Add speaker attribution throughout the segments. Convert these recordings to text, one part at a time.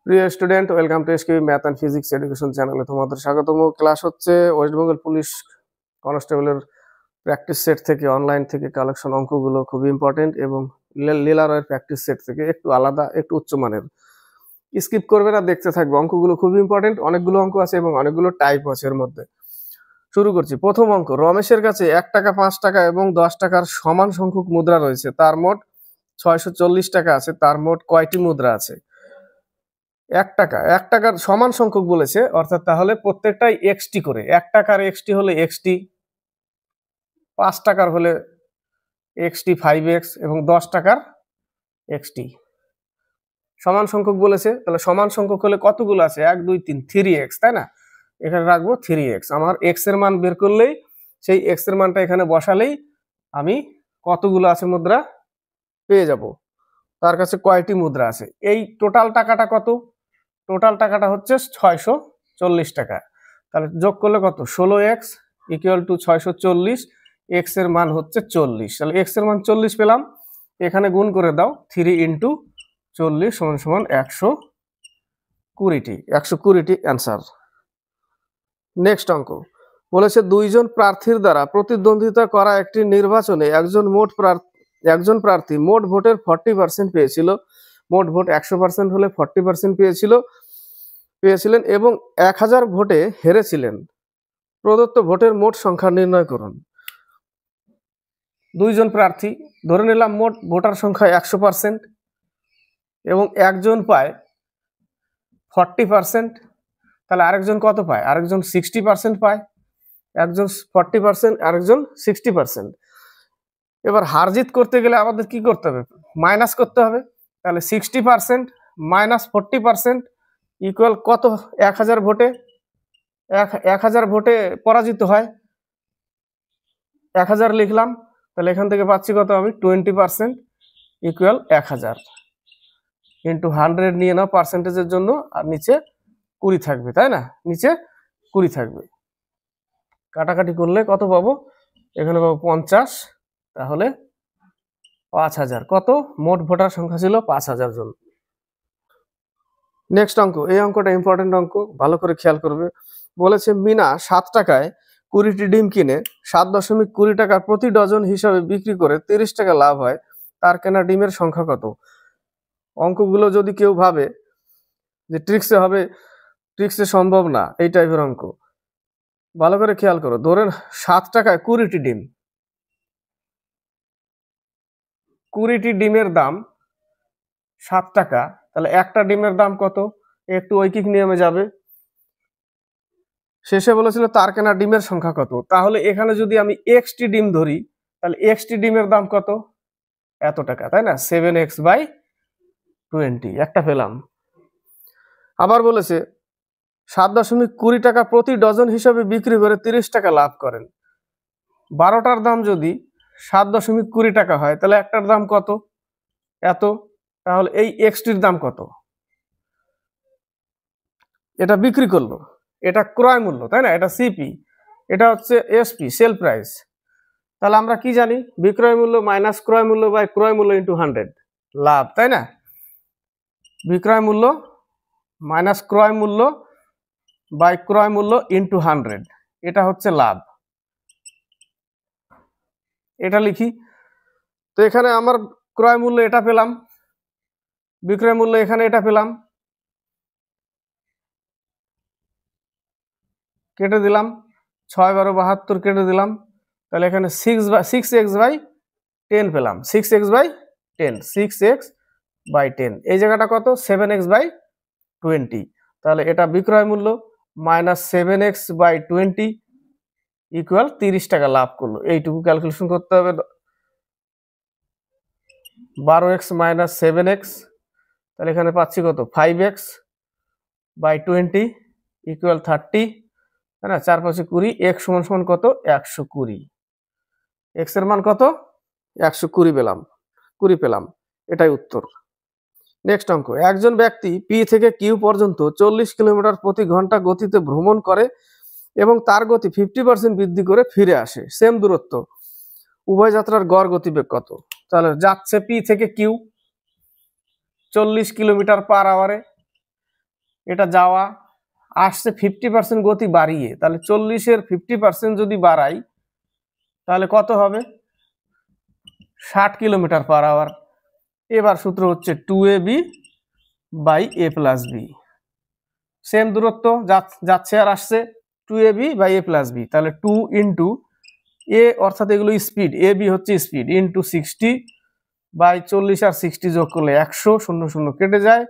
Speaker 1: প্রিয় student, welcome to SKB math and physics education চ্যানেলে তোমাদের স্বাগতম। ক্লাস হচ্ছে ওয়েস্ট বেঙ্গল পুলিশ কনস্টেবলের প্র্যাকটিস সেট থেকে, অনলাইন থেকে কালেকশন। অঙ্কগুলো খুবই ইম্পর্টেন্ট এবং লীলা রয়ের প্র্যাকটিস সেট থেকে একটু আলাদা, একটু উচ্চমানের। স্কিপ করবে না, দেখতে থাকবে। অঙ্কগুলো খুবই ইম্পর্টেন্ট, অনেকগুলো অঙ্ক আছে এবং অনেকগুলো টাইপ আছে এর মধ্যে। শুরু করছি। প্রথম অঙ্ক, রমেশের কাছে 1 টাকা, 5 টাকা এবং 10 টাকার সমান সংখ্যক মুদ্রা রয়েছে। তার মোট 640 টাকা আছে। তার মোট কয়টি মুদ্রা আছে? 1 টাকার সমান সংখ্যক বলেছে, অর্থাৎ তাহলে প্রত্যেকটাই এক্সটি করে। 1 টাকার এক্সটি হলে এক্সটি, 5 টাকার হলে এক্সটি 5x এবং 10 টাকার এক্সটি। সমান সংখ্যক বলেছে, তাহলে সমান সংখ্যক হলে কতগুলো আছে? 1 2 3, 3x, তাই না? এখানে রাখবো 3x। আমার এক্স এর মান বের করলেই, সেই এক্স এর মানটা এখানে বসালেই আমি কতগুলো আছে মুদ্রা পেয়ে যাব। তার কাছে কয়টি মুদ্রা আছে। এই টোটাল টাকাটা কত? টোটাল টাকাটা হচ্ছে 640 টাকা। তাহলে যোগ করলে কত? 16x equal to 640। এক্স এর মান হচ্ছে 40। তাহলে এক্স এর মান 40 পেলাম। এখানে গুণ করে দাও, 3 ইন্টু 40 সমান সমান 120টি। 120টি অ্যান্সার। নেক্সট অঙ্ক বলেছে, দুইজন প্রার্থীর দ্বারা প্রতিদ্বন্দ্বিতা করা একটি নির্বাচনে একজন প্রার্থী মোট ভোটের 40% পেয়েছিল। মোট ভোট 100% হলে 40% পেয়েছিলেন এবং 1000 ভোটে হেরেছিলেন। প্রদত্ত ভোটের মোট সংখ্যা নির্ণয় করুন। দুইজন প্রার্থী, ধরে নিলাম মোট ভোটার সংখ্যা 100% এবং একজন পায় 40%। তাহলে আরেকজন কত পায়? আরেকজন 60% পায়। একজন 40%, আরেকজন 60%। এবার হারজিত করতে গেলে আমাদের কি করতে হবে? মাইনাস করতে হবে। তাহলে 60% মাইনাস 40% ইকুয়াল কত? 1000 ভোটে। 1000 ভোটে পরাজিত হয়। 1000 লিখলাম। তাহলে এখান থেকে পাচ্ছি কত? আমি 20% ইকুয়াল 1000 ইন্টু 100 নিয়ে নাও পার্সেন্টেজের জন্য, আর নিচে 20 থাকবে, তাই না? নিচে 20 থাকবে। কাটাকাটি করলে কত পাবো? এখানে পাবো 50। তাহলে 5000। কত? মোট ভোটার সংখ্যা ছিল 5000 জন। নেক্সট অঙ্ক, এই অঙ্কটা ইম্পর্টেন্ট অঙ্ক, ভালো করে খেয়াল করবে। বলেছে, মিনা 7 টাকায় 20টি ডিম কিনে 7.20 টাকা প্রতি ডজন হিসাবে বিক্রি করে 30 টাকা লাভ হয়। তার কেনা ডিমের সংখ্যা কত? অঙ্কগুলো যদি কেউ ভাবে যে ট্রিক্সে হবে, ট্রিক্সে সম্ভব না, এই টাইপের অঙ্ক, ভালো করে খেয়াল করো। ধরেন 7 টাকায় 20টি ডিম, 20টি ডিমের দাম 7 টাকা। তাহলে একটা ডিমের দাম কত? একটু ঐকিক নিয়মে যাবে। শেষে বলেছিল তার কেনা ডিমের সংখ্যা কত। তাহলে এখানে যদি আমি এক্সটি ডিম ধরি, তাহলে এক্সটি ডিমের দাম কত? এত টাকা, তাই না? 7x/20 একটা পেলাম। আবার বলেছে 7.20 টাকা প্রতি ডজন হিসাবে বিক্রি করে 30 টাকা লাভ করেন। 12টার দাম যদি 7.20 টাকা হয়, তাহলে একটার দাম কত? এত। তাহলে এই এক্সটির দাম কত? এটা বিক্রি করলো, এটা ক্রয় মূল্য, তাই না? এটা সিপি, এটা হচ্ছে এসপি, সেল প্রাইস। তাহলে আমরা কি জানি? বিক্রয় মূল্য মাইনাস ক্রয় মূল্য বাই ক্রয় মূল্য ইন্টু 100 লাভ, তাই না? বিক্রয় মূল্য মাইনাস ক্রয় মূল্য বাই ক্রয় মূল্য ইন্টু 100, এটা হচ্ছে লাভ। এটা লিখি। তো এখানে আমার ক্রয় মূল্য এটা পেলাম, বিক্রয় মূল্য এখানে এটা পেলাম, কেটে দিলাম। 6 12 72 কেটে দিলাম। তাহলে এখানে 6x/10 পেলাম। 6x/10, 6x/10। এই জায়গাটা কত? 7x/20। তাহলে এটা বিক্রয় মূল্য মাইনাস 7x/20 ইকুয়াল 30 টাকা লাভ করলো। এইটুকু ক্যালকুলেশন করতে হবে। 12x মাইনাস 7x, তাহলে এখানে পাচ্ছি কত? 5x/20 ইকুয়াল 30, তাই না? 4 5 20। x সমান সমান কত? 120। এক্স এর মান কত? 120 পেলাম। এটাই উত্তর। নেক্সট অঙ্ক, একজন ব্যক্তি পি থেকে কিউ পর্যন্ত 40 কিলোমিটার প্রতি ঘন্টা গতিতে ভ্রমণ করে এবং তার গতি 50% বৃদ্ধি করে ফিরে আসে। সেম দূরত্ব, উভয় যাত্রার গড় গতিবেগ কত? তাহলে যাচ্ছে পি থেকে কিউ 40 কিলোমিটার পার আওয়ারে, এটা যাওয়া আসছে 50% গতি বাড়িয়ে, তাহলে 40-এর 50% যদি বাড়াই তাহলে কত হবে? 60 কিলোমিটার পার আওয়ার। এবার সূত্র হচ্ছে 2ab by a plus B. Same দূরত্ব যাচ্ছে আর আসছে, 2ab by a plus B, তাহলে 2 ইন্টু এ অর্থাৎ এগুলো স্পিড, এ বি হচ্ছে স্পিড, ইন্টু 60 বাই 40 আর 60 যোগ করলে 100, 0 0 কেটে যায়,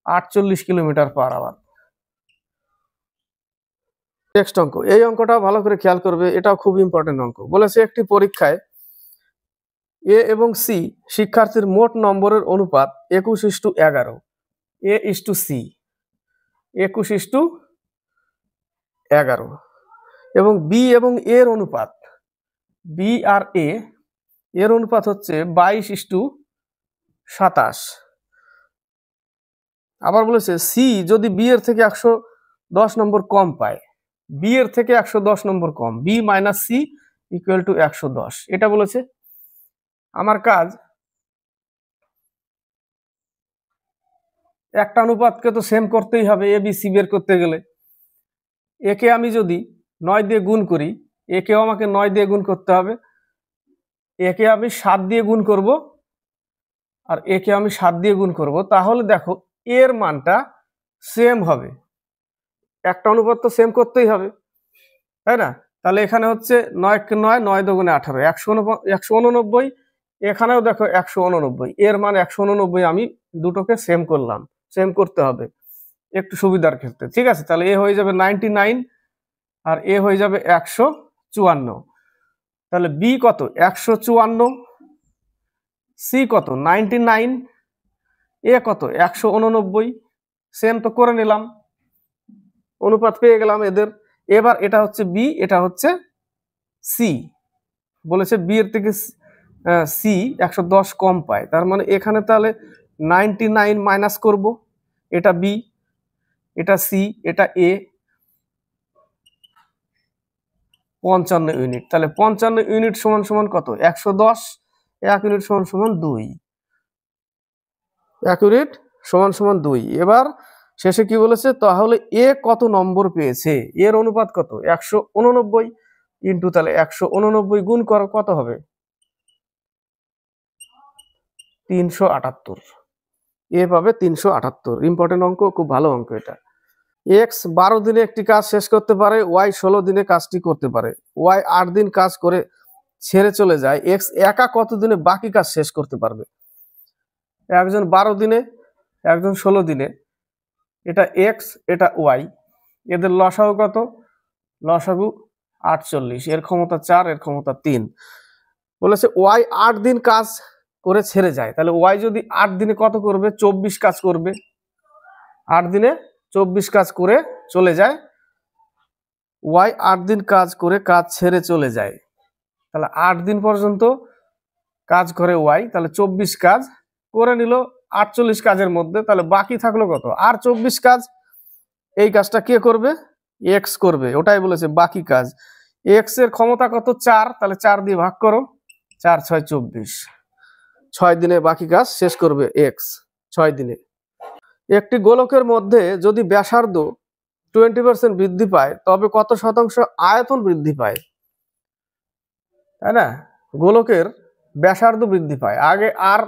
Speaker 1: 48 কিলোমিটার পার আওয়ার। নেক্সট অঙ্ক, এই অঙ্কটা ভালো করে খেয়াল করবে, এটাও খুব ইম্পর্টেন্ট অঙ্ক। বলেছে একটি পরীক্ষায় এ এবং সি শিক্ষার্থীর মোট নম্বরের অনুপাত 21:11, এ ইস টু সি 21:11, এবং বি এবং এর অনুপাত, বি আর এর অনুপাত হচ্ছে 22:27। আবার বলেছে সি যদি বি এর থেকে 110 নম্বর কম পায়, বি এর থেকে 110 নম্বর কম, B minus C equal to 110। এটা বলেছে। আমার কাজ একটা অনুপাতকে তো সেম করতেই হবে, এ বি সি বের করতে গেলে। একে আমি যদি 9 দিয়ে গুণ করি, একেও আমাকে 9 দিয়ে গুণ করতে হবে, একে আমি 7 দিয়ে গুণ করব, আর একে আমি 7 দিয়ে গুণ করব, তাহলে দেখো এর মানটা সেম হবে। একটা অনুপাত তো সেম করতেই হবে, তাই না? তাহলে এখানে হচ্ছে 9 9, 9 দুগুণে 18, 189। এখানেও দেখো 189, এর মান 189। আমি দুটোকে সেম করলাম, সেম করতে হবে একটু সুবিধার ক্ষেত্রে, ঠিক আছে? তাহলে এ হয়ে যাবে 99 আর এ হয়ে যাবে 154। তাহলে বি কত? 154, সি কত? 99, এ কত? 189। সেম তো করে নিলাম, অনুপাত পেয়ে গেলাম এদের। এবার এটা হচ্ছে বি, এটা হচ্ছে সি। বলেছে বি এর থেকে সি 110 কম পায়, তার মানে এখানে তাহলে 99 মাইনাস করব, এটা বি, এটা সি, এটা এ, 55 ইউনিট। তাহলে 55 ইউনিট সমান সমান কত? 110, 1 ইউনিট সমান সমান 2, 1 ইউনিট সমান সমান 2। এবার শেষে কি বলেছে? তাহলে এ কত নম্বর পেয়েছে? এর অনুপাত কত? 189 ইন্টু, তাহলে 189 গুণ করো, কত হবে? 378। এ পাবে 378। ইম্পর্টেন্ট অঙ্ক, খুব ভালো অঙ্ক এটা। এক্স 12 দিনে একটি কাজ শেষ করতে পারে, ওয়াই 16 দিনে কাজটি করতে পারে। ওয়াই 8 দিন কাজ করে ছেড়ে চলে যায়, এক্স একা কত দিনে বাকি কাজ শেষ করতে পারবে? একজন 12 দিনে, একজন 16 দিনে, এটা এক্স, এটা ওয়াই, এদের লসাগু কত? লসাগু 48, এর ক্ষমতা 4, এর ক্ষমতা 3। বলেছে ওয়াই 8 দিন কাজ করে ছেড়ে যায়, তাহলে ওয়াই যদি 8 দিনে কত করবে? 24 কাজ করবে। 8 দিনে 24 কাজ করে চলে যায়, ওয়াই 8 দিন কাজ করে কাজ ছেড়ে চলে যায়, তাহলে 8 দিন পর্যন্ত কাজ করে ওয়াই, তাহলে 24 কাজ করে নিল 48 কাজের মধ্যে, তাহলে বাকি থাকলো কত? আর 24 কাজ। এই কাজটা কে করবে? এক্স করবে, ওটাই বলেছে বাকি কাজ। এক্স এর ক্ষমতা কত? 4, তাহলে 4 দিয়ে ভাগ করো, 4 6 24, 6 দিনে বাকি কাজ শেষ করবে এক্স, 6 দিনে। একটি গোলকের মধ্যে যদি ব্যাসার্ধ 20% বৃদ্ধি পায়, তবে কত শতাংশ আয়তন বৃদ্ধি পায়? তাই না? গোলকের ব্যাসার্ধ বৃদ্ধি পায়, আগে আর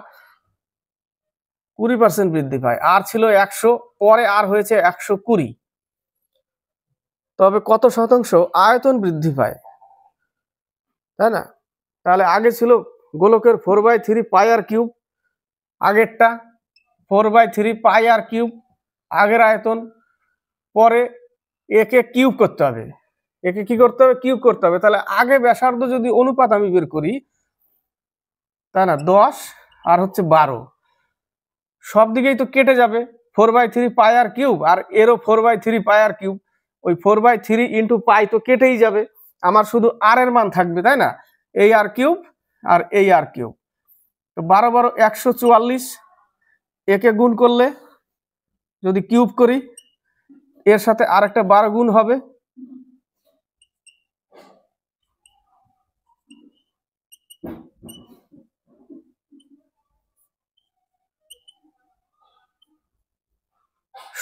Speaker 1: 20% বৃদ্ধি পায়, আর ছিল 100, পরে আর হয়েছে 120, তবে কত শতাংশ আয়তন বৃদ্ধি পায়? তাই না? তাহলে আগে ছিল গোলকের 4/3 পাই আর কিউব, আগেরটা 4/3 পাই আর কিউব, আগের আয়তন। পরে একে কিউব করতে হবে, একে কি করতে হবে? কিউব করতে হবে। তাহলে আগে ব্যাসার্ধ যদি অনুপাত আমি বের করি, তাই না, 10 আর হচ্ছে 12, সব দিকেই তো কেটে যাবে, 4/3 পাই আর কিউব, আর এরও 4/3 পাই আর কিউব, ওই 4/3 ইন্টু পাই তো কেটেই যাবে, আমার শুধু আর এর মান থাকবে, তাই না? এই আর কিউব আর এই আর কিউব, তো 12 12 144, একে গুণ করলে যদি কিউব করি, এর সাথে আর একটা 12 গুণ হবে,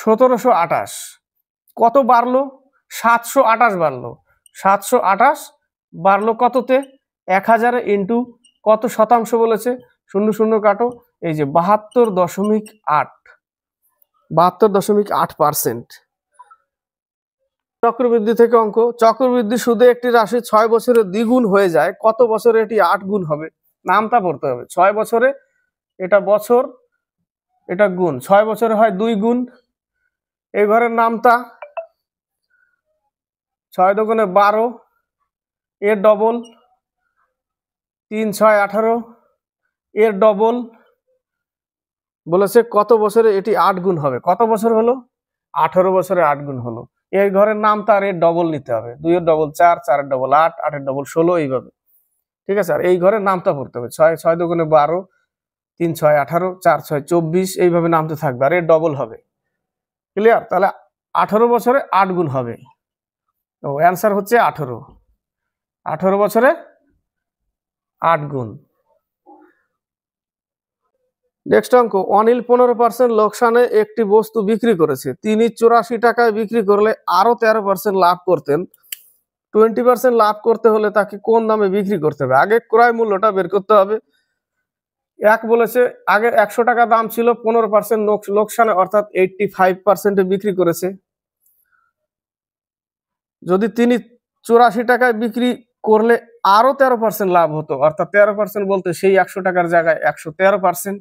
Speaker 1: 1728 কত বাড়লো? 728 বাড়লো। 728 বাড়লো কততে? 1000 ইন্টু কত শতাংশ বলেছে? শূন্য শূন্য কাটো, এই যে 72.8, 72.8%। চক্রবৃদ্ধি থেকে অঙ্ক। চক্রবৃদ্ধি সুদে একটি রাশি 6 বছরে দ্বিগুণ হয়ে যায়, কত বছরে এটি 8 গুণ হবে? নামটা পড়তে হবে। 6 বছরে, এটা বছর, এটা গুণ, 6 বছরে হয় 2 গুণ। এই ঘরের নামটা 6 দুগুণে 12, এর ডবল 3 6 18, এর ডবল বলেছে কত বছরে এটি 8 গুণ হবে? কত বছর হলো? 18 বছরে 8 গুণ হলো। এই ঘরের নাম তার এর ডবল নিতে হবে। 2 এর ডবল 4, 4 এর ডবল 8, 8 এর ডবল 16, এইভাবে। ঠিক আছে? আর এই ঘরের নামটা পড়তে হবে। 6 6 দুগুণে 12, 3 6 18, 4 6 24, এইভাবে নামতে থাকবে, আর এর ডবল হবে। ক্লিয়ার? তাহলে 18 বছরে 8 গুণ হবে। তো অ্যান্সার হচ্ছে 18। 18 বছরে 8 গুণ। নেক্সট অঙ্ক। অনিল 15% লোকসানে একটি বস্তু বিক্রি করেছে। তিনি 84 টাকায় বিক্রি করলে আরো 13% লাভ করতেন। 20% লাভ করতে হলে তাকে কোন দামে বিক্রি করতে হবে? আগে ক্রয় মূল্যটা বের করতে হবে। এক বলেছে আগে 100 টাকা দাম ছিল, 15% লোকসানে অর্থাৎ 85%-এ বিক্রি করেছে। যদি তিনি 84 টাকায় বিক্রি করলে আরো 13% লাভ হতো, অর্থাৎ 13% বলতে সেই 100 টাকার জায়গায় 113%।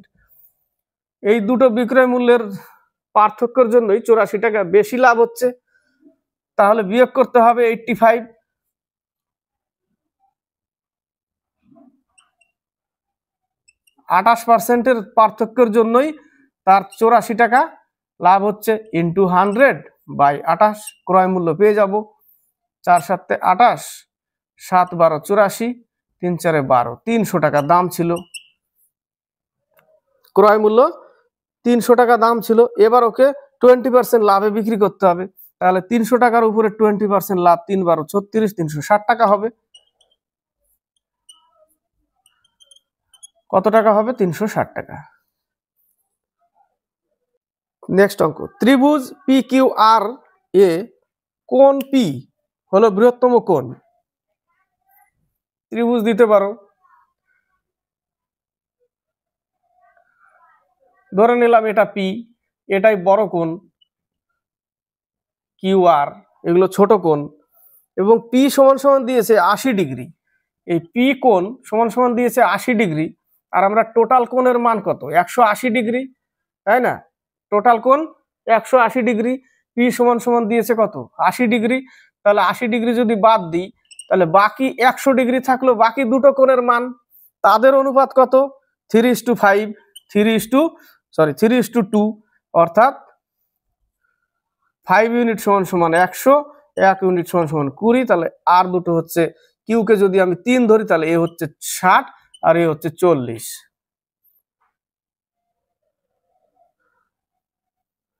Speaker 1: এই দুটো বিক্রয় মূল্যের পার্থক্যের জন্যই 84 টাকা বেশি লাভ হচ্ছে। তাহলে বিয়োগ করতে হবে 85। 28%-এর পার্থক্যের জন্যই তার 84 টাকা লাভ হচ্ছে, ইন্টু 100/28 ক্রয় মূল্য পেয়ে যাব। 4 7 28, 7 12 84, 3 4 12, 300 টাকা দাম ছিল। ক্রয় মূল্য 300 টাকা দাম ছিল। এবার ওকে 20% লাভে বিক্রি করতে হবে। তাহলে 300 টাকার উপরে 20% লাভ, 3 12 36, 360 টাকা হবে। কত টাকা হবে? 360 টাকা। নেক্সট অঙ্ক। ত্রিভুজ PQR এ কোণ P হলো বৃহত্তম কোণ। ত্রিভুজ দিতে পারো। ধরে নিলাম এটা P, এটাই বড় কোণ, QR এগুলো ছোট কোণ, এবং P সমান সমান দিয়েছে 80 ডিগ্রি। এই P কোণ সমান সমান দিয়েছে 80 ডিগ্রি, আর আমরা টোটাল কোণের মান কত? 180 ডিগ্রি, তাই না? টোটাল কোণ 180 ডিগ্রি, P সমান সমান দিয়েছে কত? 80 ডিগ্রি। তাহলে 80 ডিগ্রি যদি বাদ দিই, তাহলে বাকি 100 ডিগ্রি থাকলো বাকি দুটো কোণের মান। তাদের অনুপাত কত? 3:5, 3:2, অর্থাৎ 5 ইউনিট সমান সমান 100, 1 ইউনিট সমান সমান 20। তাহলে আর দুটো হচ্ছে, কিউকে যদি আমি 3 ধরি তাহলে এ হচ্ছে 60 আর এ হচ্ছে 40।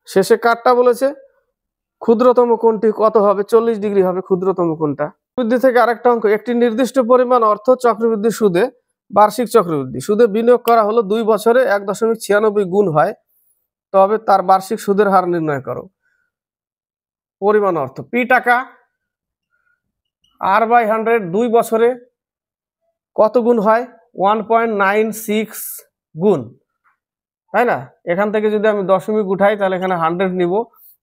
Speaker 1: শেষে কাটটা বলেছে ক্ষুদ্রতম কোণটি কত হবে? 40 ডিগ্রি হবে ক্ষুদ্রতম কোণটা। চক্রবৃদ্ধি থেকে আরেকটা অঙ্ক। একটি নির্দিষ্ট পরিমাণ অর্থ চক্রবৃদ্ধি সুদে, বার্ষিক চক্রবৃদ্ধি সুদে বিনিয়োগ করা হলো 2 বছরে 1.96 গুণ হয়, তবে তার বার্ষিক সুদের হার নির্ণয় করো। পরিমাণ অর্থ P টাকা, R/100 2 বছরে কত গুণ হয়? 1.96 গুণ, তাই না? এখান থেকে যদি আমি দশমিক উঠাই তাহলে এখানে 100 নিব।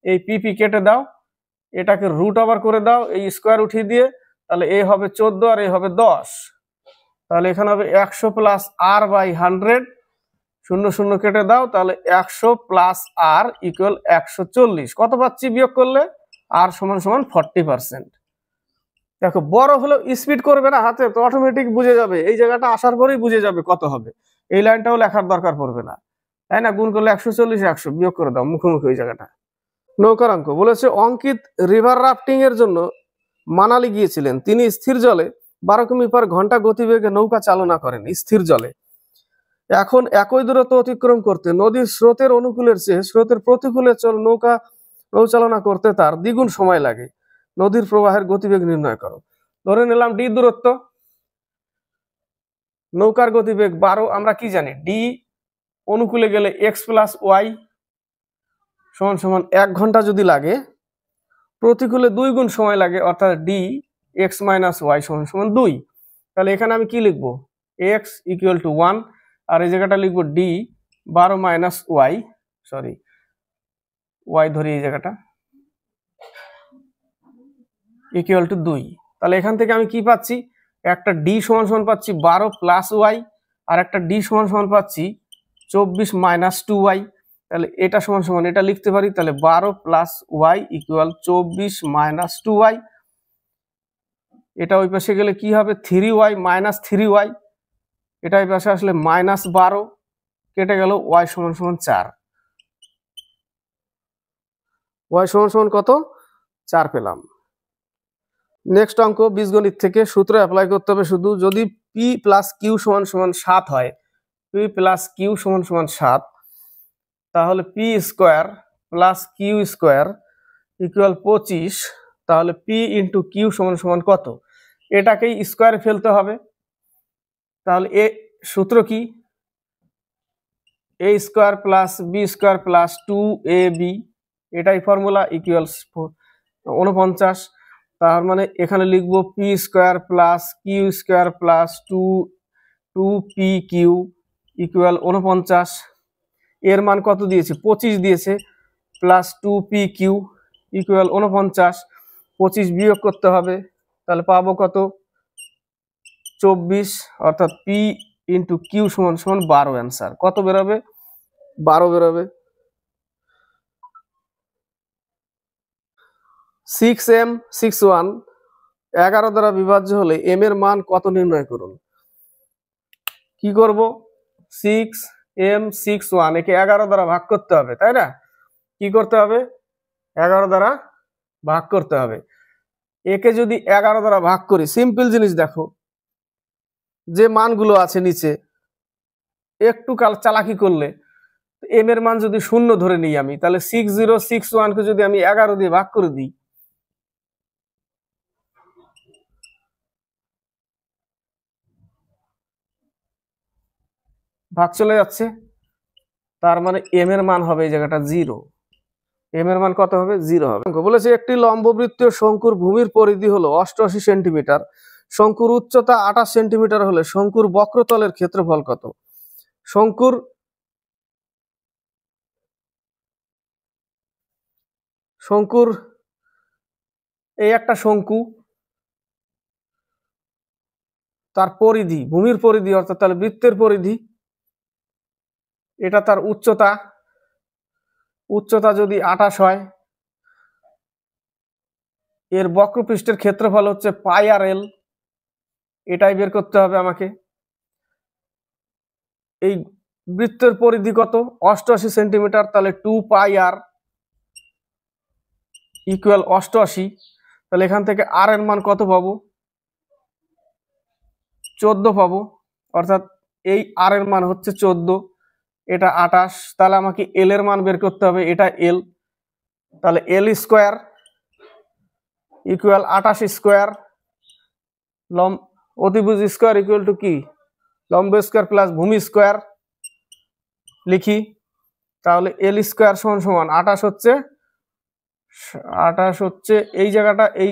Speaker 1: এই PP কেটে দাও, এটাকে রুট ওভার করে দাও, এই স্কোয়ার উঠিয়ে দিয়ে, তাহলে এ হবে 14 আর এ হবে 10। তাহলে এখানে হবে 100 প্লাস R/100, 0 0 কেটে দাও, তাহলে 100 প্লাস R ইকুয়াল 140। কত পাচ্ছি বিয়োগ করলে? R সমান সমান 40%। দেখো বড় হলেও স্পিড করবে না হাতে, তো অটোমেটিক বুঝে যাবে। এই জায়গাটা আসার পরেই বুঝে যাবে কত হবে। এই লাইনটাও লেখার দরকার পড়বে না, তাই না? গুণ করলে 140, 100 বিয়োগ করে দাও মুখোমুখি ওই জায়গাটা। নৌকার অঙ্ক বলেছে অঙ্কিত রিভার রাফটিং এর জন্য মানালি গিয়েছিলেন। তিনি স্থির জলে 12 কিমি/ঘন্টা গতিবেগে নৌকা চালনা করেন। স্থির জলে এখন একই দূরত্ব অতিক্রম করতে নদীর স্রোতের অনুকূলের চেয়ে স্রোতের প্রতিকূলে নৌকা নৌচালনা করতে তার দ্বিগুণ সময় লাগে। নদীর প্রবাহের গতিবেগ নির্ণয় করো। ধরে নিলাম D দূরত্ব, নৌকার গতিবেগ 12। আমরা কি জানি? D অনুকূলে গেলে x + y সমান সমান 1 ঘন্টা যদি লাগে, প্রতিকূলে 2 গুণ সময় লাগে, অর্থাৎ ডি এক্স মাইনাস ওয়াই সমান সমান 2। তাহলে এখানে আমি কি লিখবো, এক্স ইকুয়াল টু 1, আর এই জায়গাটা লিখবো D 12 minus Y, sorry Y ধরি এই জায়গাটা, ইকুয়াল টু 2। তাহলে এখান থেকে আমি কি পাচ্ছি, একটা ডি সমান সমান পাচ্ছি 12 প্লাস ওয়াই, আর একটা ডি সমান সমান পাচ্ছি 24 মাইনাস 2y। তাহলে এটা সমান সমান এটা লিখতে পারি, তাহলে 12 plus Y equal 24 minus 2y। এটা ওই পাশে গেলে কি হবে, 3y মাইনাস 3y, এটা ওই পাশে আসলে মাইনাস 12, কেটে গেল, ওয়াই সমান সমান 4। ওয়াই সমান সমান কত, 4 পেলাম। নেক্সট অঙ্ক বীজগণিত থেকে সূত্র অ্যাপ্লাই করতে হবে শুধু, যদি পি প্লাস কিউ সমান সমান 7 হয়, পি প্লাস কিউ সমান সমান 7, তাহলে P square plus Q square equal 25, তাহলে পি ইন্টু কিউ সমান সমান কত, এটাকেই স্কোয়ারে ফেলতে হবে। তাহলে এ সূত্র কি, A square plus B square plus 2ab, এটাই ফর্মুলা, ইকুয়ালস 49। তার মানে এখানে লিখবো P square plus Q square plus 2পি কিউ ইকুয়াল 49। এর মান কত দিয়েছে, 25 দিয়েছে, প্লাস 2পি কিউ ইকুয়াল 49, 25 বিয়োগ করতে হবে, তাহলে পাবো কত, 24, অর্থাৎ পি ইন্টু কিউ সমান সমান 12। অ্যান্সার কত বেরোবে, 12 বেরোবে। 6m61 11 দ্বারা বিভাজ্য হলে m এর মান কত নির্ণয় করুন। কি করব, 6m61 একে 11 দ্বারা ভাগ করতে হবে, তাই না, কি করতে হবে, 11 দ্বারা ভাগ করতে হবে। একে যদি 11 দ্বারা ভাগ করি, সিম্পল জিনিস দেখো, যে মানগুলো আছে নিচে, একটু চালাকি করলে এম এর মান যদি 0 ধরে নিই আমি, তাহলে 6061 কে যদি আমি 11 দিয়ে ভাগ করে দিই, ভাগ চলে যাচ্ছে, তার মানে এম এর মান হবে এই জায়গাটা 0, এম এর মান কত হবে, 0 হবে। বলেছে একটি লম্ববৃত্তীয় শঙ্কুর ভূমির পরিধি হলো 88 সেন্টিমিটার, শঙ্কুর উচ্চতা 28 সেন্টিমিটার হলে শঙ্কুর বক্রতলের ক্ষেত্রফল কত। শঙ্কুর এই একটা শঙ্কু, তার পরিধি, ভূমির পরিধি, অর্থাৎ তাহলে বৃত্তের পরিধি, এটা তার উচ্চতা, উচ্চতা যদি 28 হয়, এর বক্রপৃষ্ঠের ক্ষেত্রফল হচ্ছে পাই আর এল, এটাই বের করতে হবে আমাকে। এই বৃত্তের পরিধি কত, 88 সেন্টিমিটার, তাহলে 2 পাই আর ইকুয়াল 88, তাহলে এখান থেকে আর এর মান কত পাবো, 14 পাবো, অর্থাৎ এই আর এর মান হচ্ছে 14, এটা 28, তাহলে আমাকে এল এর মান বের করতে হবে, এটা এল, তাহলে এল স্কোয়ার ইকুয়াল 28 স্কোয়ার, অতিভুজ স্কোয়ার ইকুয়াল টু কি, লম্ব স্কোয়ার প্লাস ভূমি স্কোয়ার, লিখি, তাহলে এল স্কোয়ার সমান সমান 28 হচ্ছে এই জায়গাটা, এই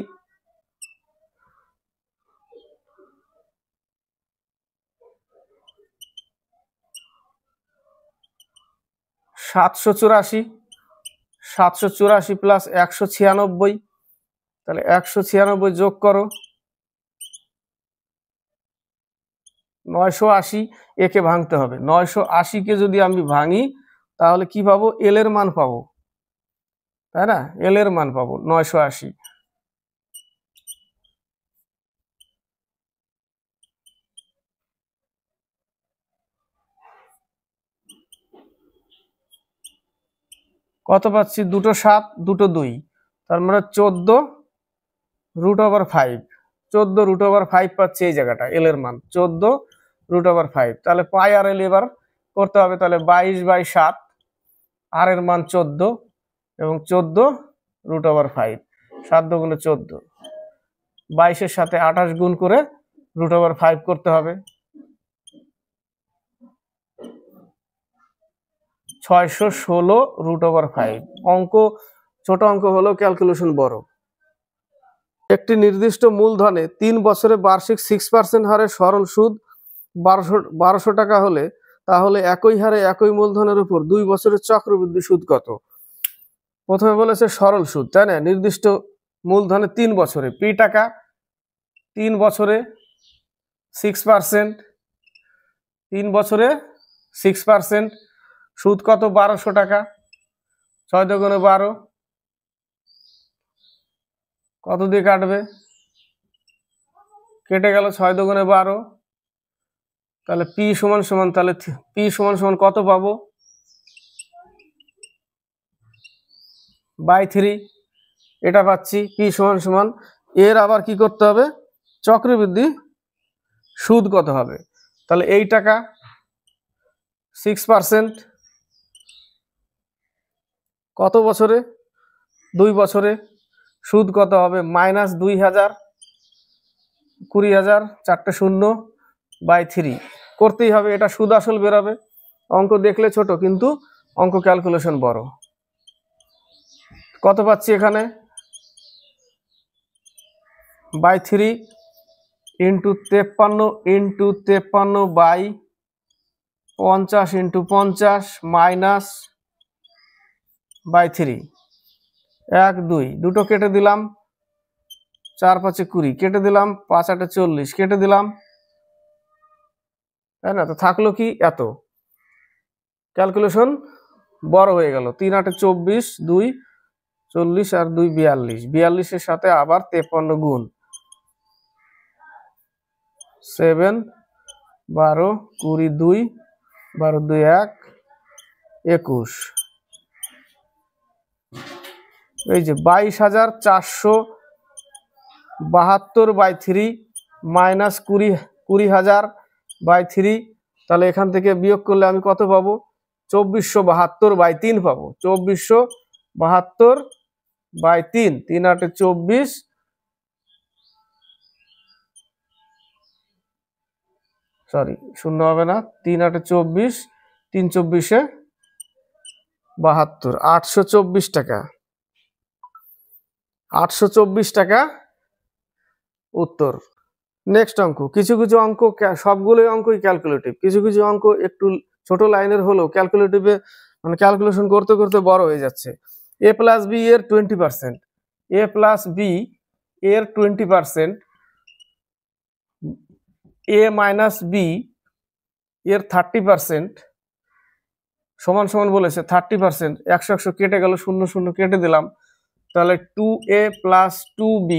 Speaker 1: 784 প্লাস 196, তাহলে 196 যোগ করো 980, একে ভাঙতে হবে, 980 কে যদি আমি ভাঙি তাহলে কি পাবো, এল এর মান পাবো, তাই না, এল এর মান পাবো 980। কত পাচ্ছি, 2টো 7 2টো 2, তার মানে 14√5, 14√5 পাচ্ছি এই জায়গাটা, এল এর মান 14√5, তাহলে পাই আর এল এবার করতে হবে, তাহলে 22/7, আর এর মান 14 এবং 14√5, 7 দুগুণে 14, 22-এর সাথে 28 গুণ করে √5 করতে হবে, 616√/5। অঙ্ক ছোট, অঙ্ক হলো ক্যালকুলেশন বড়। একটি নির্দিষ্ট মূলধনে 3 বছরে বার্ষিক 6% হারে সরল সুদ 1200 টাকা হলে তাহলে একই হারে একই মূলধনের উপর 2 বছরের চক্রবৃদ্ধি সুদ কত? প্রথমে বলেছে সরল সুদ, তাই না? নির্দিষ্ট মূলধনে 3 বছরে, পি টাকা, 3 বছরে 6%, 3 বছরে 6%, সুদ কত? 1200 টাকা। 6 দুগুণে 12, কত দিয়ে কাটবে? কেটে গেল 6 দুগুণে 12। তাহলে পি সমান সমান, তাহলে পি সমান সমান কত পাবো? বাই 3 এটা পাচ্ছি। পি সমান সমান, এর আবার কি করতে হবে? চক্রবৃদ্ধি সুদ কত হবে? তাহলে এই টাকা 6% কত বছরে? 2 বছরে। সুদ কত হবে? -2000, 20,000, 4টে 0 বাই 3 করতেই হবে, এটা সুদ আসল বেরোবে। অঙ্ক দেখলে ছোট, কিন্তু অঙ্ক ক্যালকুলেশন বড়। কত পাচ্ছি এখানে? By 3 into 53 by 50 into 50 minus by 3, 1 2 দুটো কেটে দিলাম, 4 5 20 কেটে দিলাম, 5 8 40 কেটে দিলাম, তাই না? তো থাকলো কি? এত। ক্যালকুলেশন বড় হয়ে গেল। 3 8 24, 2 40 আর 2 42, 42-এর সাথে আবার 53 গুণ 7 12 20 2 12 2 1 21। এই যে 22,472 বাই 3 মাইনাস 20,000 বাই 3। তাহলে এখান থেকে বিয়োগ করলে আমি কত পাবো? 2472 বাই 3 পাবো। 2472 বাই 3, 3 8 24, সরি শূন্য হবে না, 3 8 24, 3 24 72, 824 টাকা। 824 টাকা উত্তর। নেক্সট অঙ্ক। কিছু কিছু অঙ্ক, সবগুলোই অঙ্কই ক্যালকুলেটিভ, কিছু কিছু অঙ্ক একটু ছোট লাইনের হলেও ক্যালকুলেটিভে মানে ক্যালকুলেশন করতে করতে বড় হয়ে যাচ্ছে। a প্লাস বি এর 20%, a প্লাস বি এর 20%, a মাইনাস বি এর 30% সমান সমান বলেছে 30%। 100 100 কেটে গেল, 0 0 কেটে দিলাম, তাহলে 2a plus 2b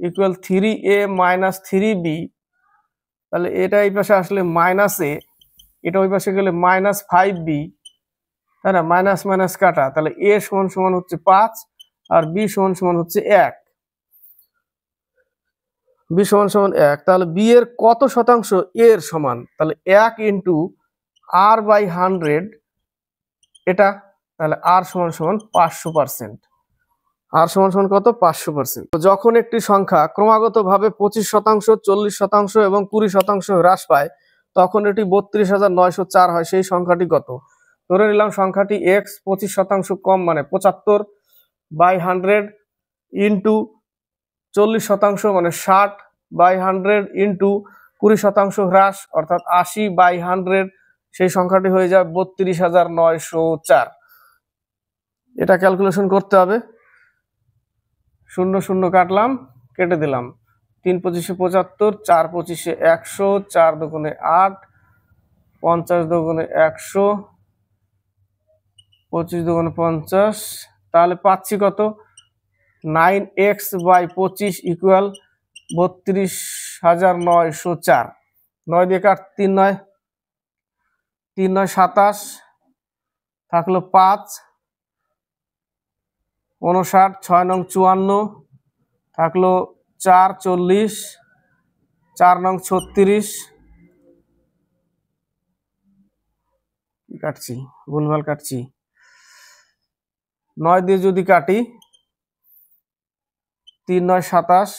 Speaker 1: equal 3a minus 3b। তাহলে এটা এই পাশে আসলে মাইনাস এ, এটা ওই পাশে গেলে মাইনাস 5b, তাই না? মাইনাস মাইনাস কাটা, তাহলে a সমান সমান হচ্ছে 5 আর b সমান সমান হচ্ছে 1, b সমান সমান 1। তাহলে b এর কত শতাংশ এর সমান? তাহলে 1 ইন্টু r বাই 100 এটা, তাহলে r সমান সমান 500%। আর সমান সমান কত? 500%। যখন একটি সংখ্যা ক্রমাগতভাবে 25%, 40% এবং 20% হ্রাস পায় তখন এটি 32,904 হয়। সেই সংখ্যাটি কত? ধরে নিলাম সংখ্যাটি x, 25% কম মানে 75 বাই 100 ইন্টু 40% মানে 60 বাই 100 ইন্টু 20% হ্রাস অর্থাৎ 80 বাই 100, সেই সংখ্যাটি হয়ে যায় 32,904। এটা ক্যালকুলেশন করতে হবে। 0 0 কাটলাম, কেটে দিলাম, 3 25 75, 4 25 100, 4 দুগুণে 8, 50 দুগুণে 100, 25 দুগুণে 50। তাহলে পাচ্ছি কত? 9x by 25 equal 32,904। 9 দিয়ে কাট, 3 9 27, থাকলো 5 59, 6 9 54, থাকলো 4 40, 4 9 36, কাটছি ভুলভাল কাটছি। 9 দিয়ে যদি কাটি, 3 9 27,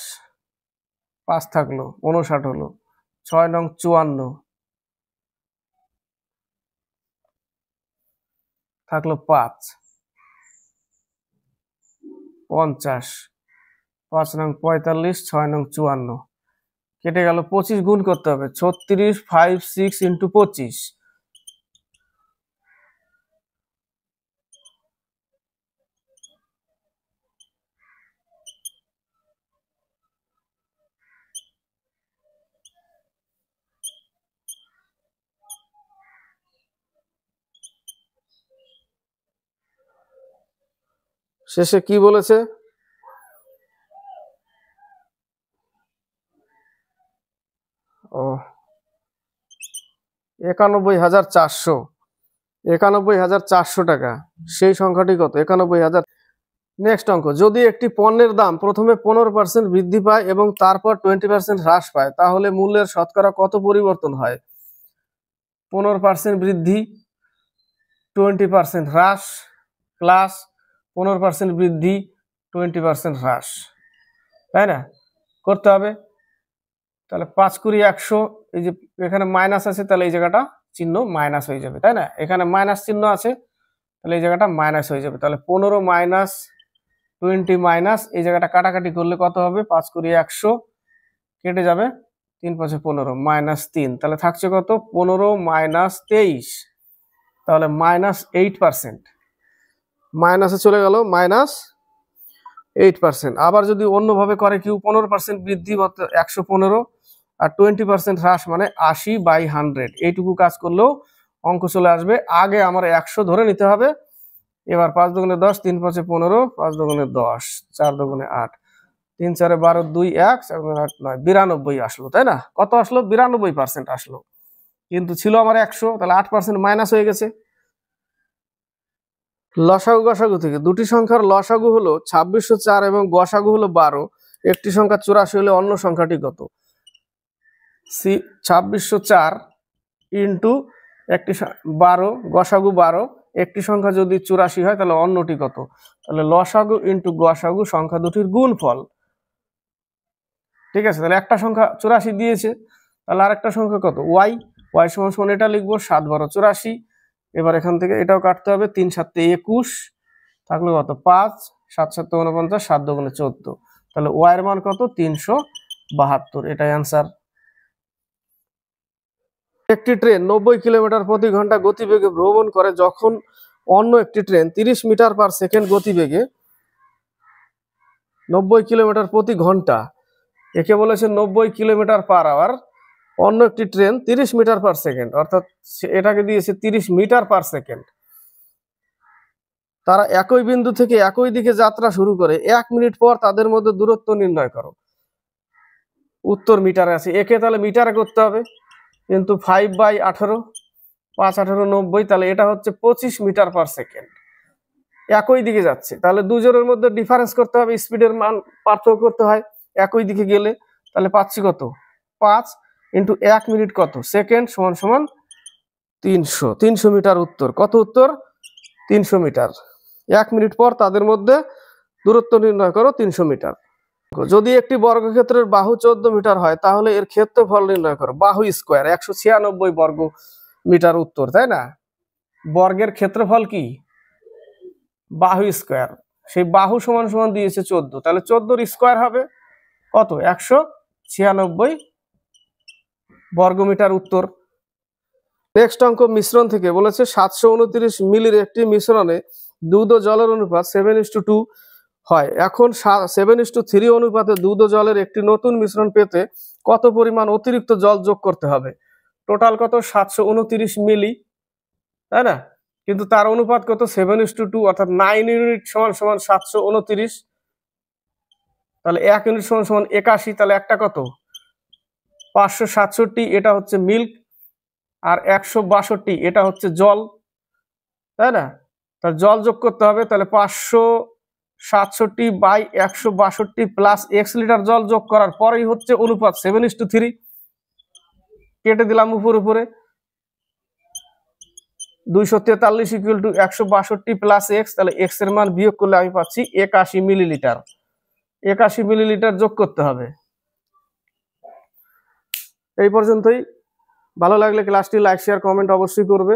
Speaker 1: 5 থাকলো 59 হলো, 6 9 54, থাকলো 5, 50, 5 নং 45, 6 নং 54, কেটে গেল। 25 গুণ করতে হবে, 36, 5, 6 ইন্টু 25, শেষে কি বলেছে? ও 91,400, 91,400 টাকা। সেই সংখ্যাটি কত? 91,000। নেক্সট অঙ্ক, যদি একটি পণ্যের দাম প্রথমে 15% বৃদ্ধি পায় এবং তারপর 20% হ্রাস পায়, তাহলে মূল্যের শতকরা কত পরিবর্তন হয়? 15% বৃদ্ধি, 20% হ্রাস, প্লাস 15% বৃদ্ধি, 20% হ্রাস, তাই না? করতে হবে। তাহলে 5 কুড়ি 100, এই যে এখানে মাইনাস আছে, তাহলে এই জায়গাটা চিহ্ন মাইনাস হয়ে যাবে, তাই না? এখানে মাইনাস চিহ্ন আছে, তাহলে এই জায়গাটা মাইনাস হয়ে যাবে। তাহলে 15 মাইনাস 20 মাইনাস, এই জায়গাটা কাটাকাটি করলে কত হবে? 5 কুড়ি 100, কেটে যাবে, 3 5 15, মাইনাস 3, তাহলে থাকছে কত? 15 মাইনাস 23, তাহলে -8%, মাইনাসে চলে গেল, -8%। আবার যদি অন্যভাবে করে কেউ, 15% বৃদ্ধি 115, আর 20% হ্রাস মানে 80/100, এইটুকু কাজ করলেও অঙ্ক চলে আসবে। আগে আমার 100 ধরে নিতে হবে। এবার 5 দুগুণে 10, 3 5 15, 5 দুগুণে 10, 4 দুগুণে 8, 3 4 12, 2 1, 4 9 92 আসলো, তাই না? কত আসলো? 92% আসলো, কিন্তু ছিল আমার 100, তাহলে 8% মাইনাস হয়ে গেছে। লসাগু গসাগু থেকে দুটি সংখ্যার লসাগু হলো 2604 এবং গসাগু হলো 12, একটি সংখ্যা 84 হলে অন্য সংখ্যাটি কত? 2604 ইন্টু একটি 12, গসাগু 12, একটি সংখ্যা যদি 84 হয় তাহলে অন্যটি কত? তাহলে লসাগু ইন্টু গসাগু সংখ্যা দুটির গুণফল, ঠিক আছে? তাহলে একটা সংখ্যা 84 দিয়েছে, তাহলে আরেকটা সংখ্যা কত? ওয়াই, ওয়াই সমান সমান এটা লিখবো 7 12 84। এবার এখান থেকে এটাও কাটতে হবে, 3 7 21, থাকলো কত? 5, 7 7 49, 7 2 14, তাহলে ওয়াই এর মান কত? 372, এটাই অ্যান্সার। একটি ট্রেন 90 কিলোমিটার প্রতি ঘন্টা গতিবেগে ভ্রমণ করে, যখন অন্য একটি ট্রেন 30 মিটার পার সেকেন্ড গতিবেগে 90 কিলোমিটার প্রতি ঘন্টা, একে বলেছে 90 কিলোমিটার পার আওয়ার, অন্য একটি ট্রেন 30 মিটার পার সেকেন্ড, অর্থাৎ এটাকে দিয়েছে 30 মিটার পার সেকেন্ড। তারা একই বিন্দু থেকে একই দিকে যাত্রা শুরু করে, 1 মিনিট পর তাদের মধ্যে দূরত্ব নির্ণয় করো। উত্তর মিটারে আছে, একে তাহলে মিটারে করতে হবে, কিন্তু 5/18, 5 18 90, তাহলে এটা হচ্ছে 25 মিটার পার সেকেন্ড, একই দিকে যাচ্ছে। তাহলে দুজনের মধ্যে ডিফারেন্স করতে হবে, স্পিডের মান পার্থক্য করতে হয় একই দিকে গেলে। তাহলে পাচ্ছি কত? 5 ইন্টু 1 মিনিট কত সেকেন্ড, সমান সমান 300, 300 মিটার উত্তর। কত উত্তর? 300 মিটার। 1 মিনিট পর তাদের মধ্যে দূরত্ব নির্ণয় করো 300 মিটার। যদি একটি বর্গক্ষেত্রের বাহু 14 মিটার হয়, তাহলে এর ক্ষেত্রফল নির্ণয় করো। বাহু স্কোয়ার 196 বর্গ মিটার উত্তর, তাই না? বর্গের ক্ষেত্রফল কি? বাহু স্কোয়ার, সেই বাহু সমান সমান দিয়েছে 14, তাহলে 14 স্কোয়ার হবে কত? 196 বর্গমিটার উত্তর। নেক্সট অঙ্ক মিশ্রণ থেকে বলেছে 729 মিলির একটি মিশ্রণে দুধ ও জলের অনুপাত 7:2 হয়। এখন 7:3 অনুপাতে দুধ ও জলের একটি নতুন মিশ্রণ পেতে কত পরিমাণ অতিরিক্ত জল যোগ করতে হবে? টোটাল কত? 729 মিলি, তাই না? কিন্তু তার অনুপাত কত? 7:2, অর্থাৎ 9 ইউনিট সমান সমান 729, তাহলে 1 ইউনিট সমান সমান 81, তাহলে একটা কত? 567, এটা হচ্ছে মিল্ক, আর 162 এটা হচ্ছে জল, তাই না? তাহলে জল যোগ করতে হবে, তাহলে 567/162 প্লাস x লিটার জল যোগ করার পরেই হচ্ছে অনুপাত 7:3। কেটে দিলাম উপরে, 243 ইকুয়াল টু 162 প্লাস x, তাহলে x এর মান বিয়োগ করলে আমি পাচ্ছি 81 মিলিলিটার। 81 মিলিলিটার যোগ করতে হবে। এই পর্যন্তই। ভালো লাগলে ক্লাসটি লাইক শেয়ার কমেন্ট অবশ্যই করবে।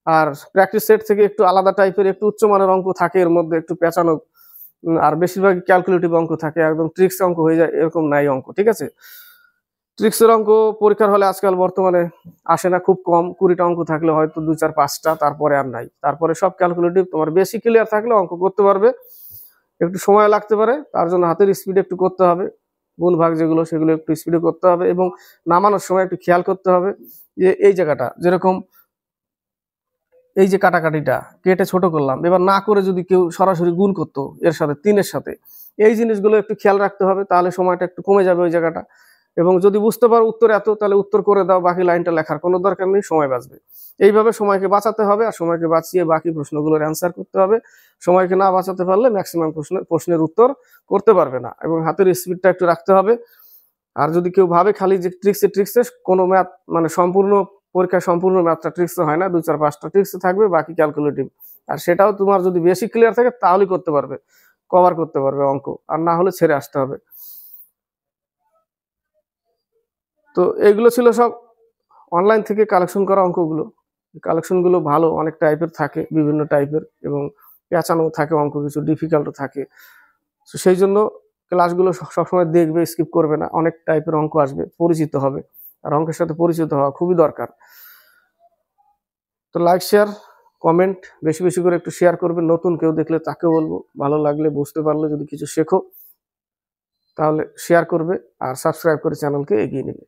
Speaker 1: আর প্র্যাকটিস সেট থেকে একটু আলাদা টাইপের একটু উচ্চমানের অঙ্ক থাকে, এর মধ্যে একটু পেঁচানো, আর বেশিরভাগ ক্যালকুলেটিভ অঙ্ক থাকে, একদম ট্রিক্স অঙ্ক হয়ে যায় এরকম নাই অঙ্ক, ঠিক আছে। ট্রিক্সের অঙ্ক পরীক্ষার হলে আজকাল বর্তমানে আসে না, খুব কম, 20টা অঙ্ক থাকলে হয়তো 2-4-5টা, তারপরে আর নাই। তারপরে সব ক্যালকুলেটিভ। তোমার বেশি ক্লিয়ার থাকলে অঙ্ক করতে পারবে, একটু সময় লাগতে পারে, তার জন্য হাতের স্পিড একটু করতে হবে, গুণ ভাগ যেগুলো সেগুলো একটু স্পিডে করতে হবে, এবং নামানোর সময় একটু খেয়াল করতে হবে যে এই জায়গাটা যেরকম এই যে কাটাকাটিটা কেটে ছোট করলাম, এবার না করে যদি কেউ সরাসরি গুণ করতো এর সাথে 3-এর সাথে, এই জিনিসগুলো একটু খেয়াল রাখতে হবে, তাহলে সময়টা একটু কমে যাবে ওই জায়গাটা। এবং যদি বুঝতে পারো উত্তর এত, তাহলে উত্তর করে দাও, বাকি লাইনটা লেখার কোনো দরকার নেই, সময় বাঁচবে। এইভাবে সময়কে বাঁচাতে হবে, আর সময়কে বাঁচিয়ে বাকি প্রশ্নগুলোর অ্যান্সার করতে হবে। সময়কে না বাঁচাতে পারলে ম্যাক্সিমাম প্রশ্নের উত্তর করতে পারবে না, এবং হাতের স্পিডটা একটু রাখতে হবে। আর যদি কেউ ভাবে খালি যে ট্রিক্সে কোনো ম্যাথ মানে সম্পূর্ণ পরীক্ষায় সম্পূর্ণ ম্যাথটা ট্রিক্সে হয় না, 2-4-5টা ট্রিক্সে থাকবে, বাকি ক্যালকুলেটিভ। আর সেটাও তোমার যদি বেশি ক্লিয়ার থাকে তাহলেই করতে পারবে, কভার করতে পারবে অঙ্ক, আর না হলে ছেড়ে আসতে হবে। তো এইগুলো ছিল সব অনলাইন থেকে কালেকশন করা অঙ্কগুলো। কালেকশনগুলো ভালো, অনেক টাইপের থাকে, বিভিন্ন টাইপের, এবং পেঁচানো থাকে অঙ্ক, কিছু ডিফিকাল্টও থাকে। তো সেই জন্য ক্লাসগুলো সবসময় দেখবে, স্কিপ করবে না, অনেক টাইপের অঙ্ক আসবে, পরিচিত হবে, আর অঙ্কের সাথে পরিচিত হওয়া খুবই দরকার। তো লাইক, শেয়ার, কমেন্ট বেশি বেশি করে একটু শেয়ার করবে, নতুন কেউ দেখলে তাকেও বলবো, ভালো লাগলে, বুঝতে পারলে, যদি কিছু শেখো তাহলে শেয়ার করবে, আর সাবস্ক্রাইব করে চ্যানেলকে এগিয়ে নেবে।